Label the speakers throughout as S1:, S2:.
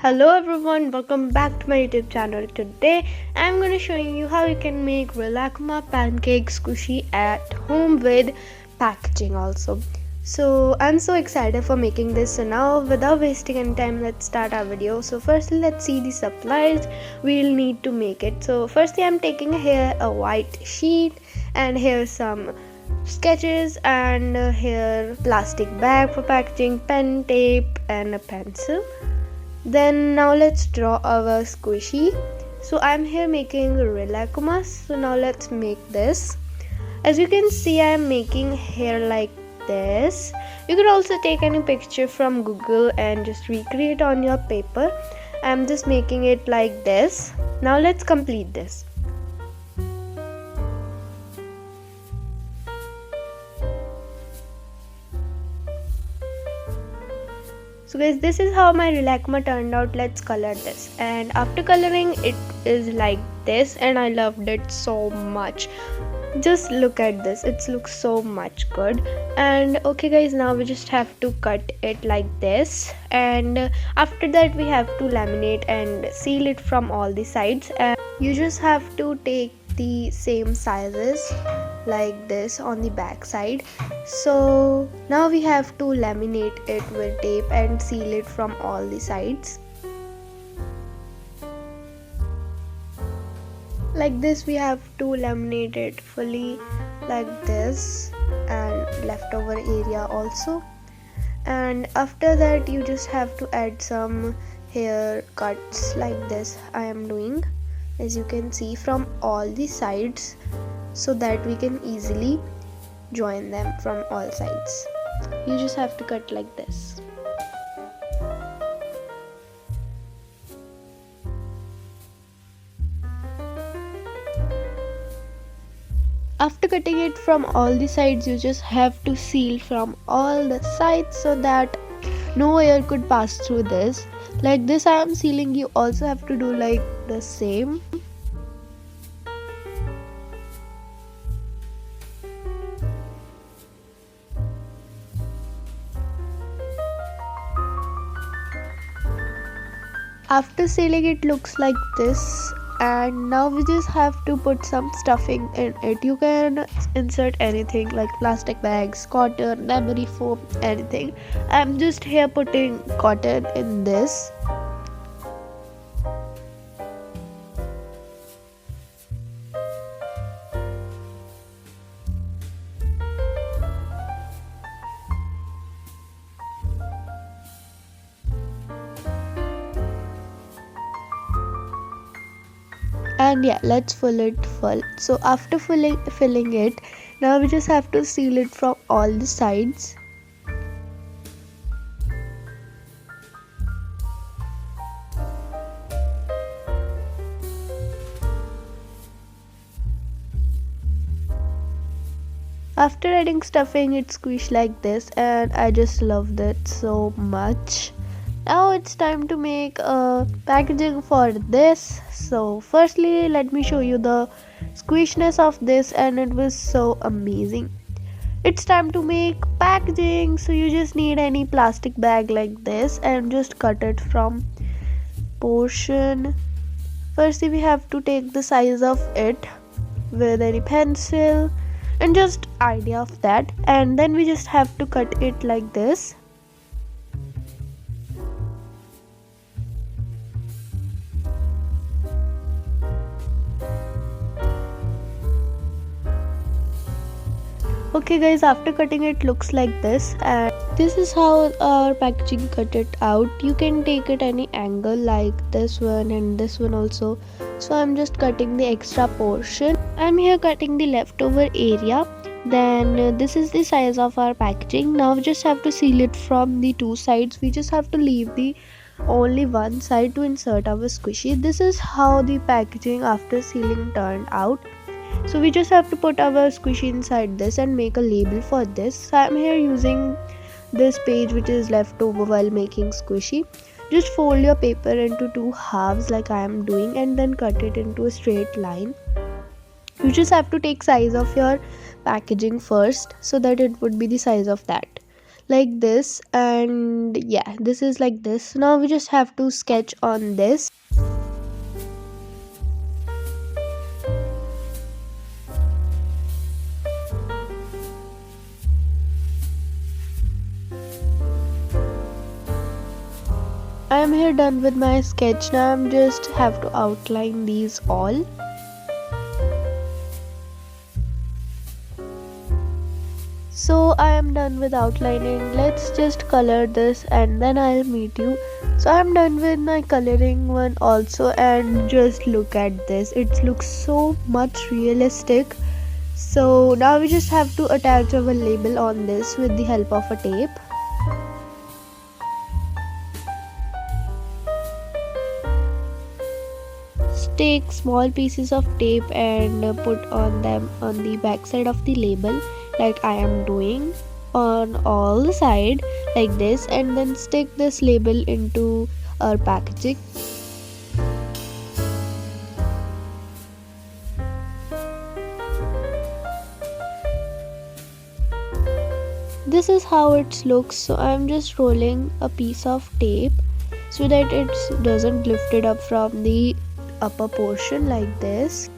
S1: Hello everyone, welcome back to my YouTube channel. Today I'm going to show you how you can make Rilakkuma pancake squishy at home with packaging also. So I'm so excited for making this. So now without wasting any time, let's start our video. So firstly, let's see the supplies we'll need to make it. So firstly, I'm taking here a white sheet, and here's some sketches, and here plastic bag for packaging, pen, tape and a pencil. Then now let's draw our squishy. So I'm here making Rilakkuma. So now let's make this. As you can see, I'm making hair like this. You could also take any picture from Google and just recreate on your paper. I'm just making it like this. Now let's complete this. So guys, this is how my Rilakkuma turned out. Let's color this, and after coloring it is like this, and I loved it so much. Just look at this, it looks so much good. And okay guys, now we just have to cut it like this, and after that we have to laminate and seal it from all the sides. And you just have to take the same sizes like this on the back side. So now we have to laminate it with tape and seal it from all the sides like this. We have to laminate it fully like this, and leftover area also. And after that you just have to add some hair cuts like this. I am doing, as you can see, from all the sides, so that we can easily join them from all sides. You just have to cut like this. After cutting it from all the sides, you just have to seal from all the sides so that no air could pass through this. Like this I am sealing, you also have to do like the same. After sealing, it looks like this, and now we just have to put some stuffing in it. You can insert anything like plastic bags, cotton, memory foam, anything. I'm just here putting cotton in this. And yeah, let's fill it full. So after filling it, now we just have to seal it from all the sides. After adding stuffing, it squished like this, and I just loved it so much. Now it's time to make a packaging for this. So firstly, let me show you the squishness of this, and it was so amazing. It's time to make packaging. So you just need any plastic bag like this and just cut it from portion. Firstly, we have to take the size of it with any pencil and just idea of that, and then we just have to cut it like this. Okay guys, after cutting it looks like this, and this is how our packaging cut it out. You can take it any angle like this one and this one also. So I'm just cutting the extra portion. I'm here cutting the leftover area. Then this is the size of our packaging. Now we just have to seal it from the two sides. We just have to leave the only one side to insert our squishy. This is how the packaging after sealing turned out. So we just have to put our squishy inside this and make a label for this. So I'm here using this page which is left over while making squishy. Just fold your paper into two halves like I am doing, and then cut it into a straight line. You just have to take size of your packaging first so that it would be the size of that. like this, and yeah, this is like this. Now we just have to sketch on this. I am here done with my sketch. Now I'm just have to outline these all. So I am done with outlining. Let's just color this and then I'll meet you. So I'm done with my coloring one also, and just look at this. It looks so much realistic. So now we just have to attach our label on this with the help of a tape. Take small pieces of tape and put on them on the back side of the label, like I am doing on all the side like this, and then stick this label into our packaging. This is how it looks. So I'm just rolling a piece of tape so that it doesn't lift it up from the upper portion like this.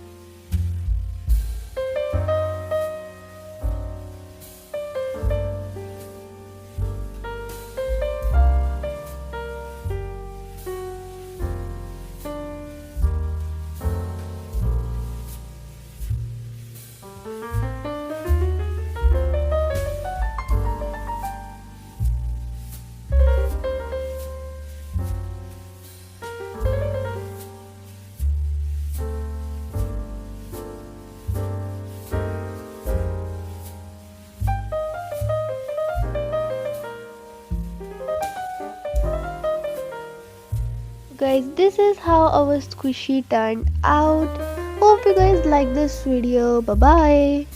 S1: Guys, this is how our squishy turned out. Hope you guys like this video. Bye bye.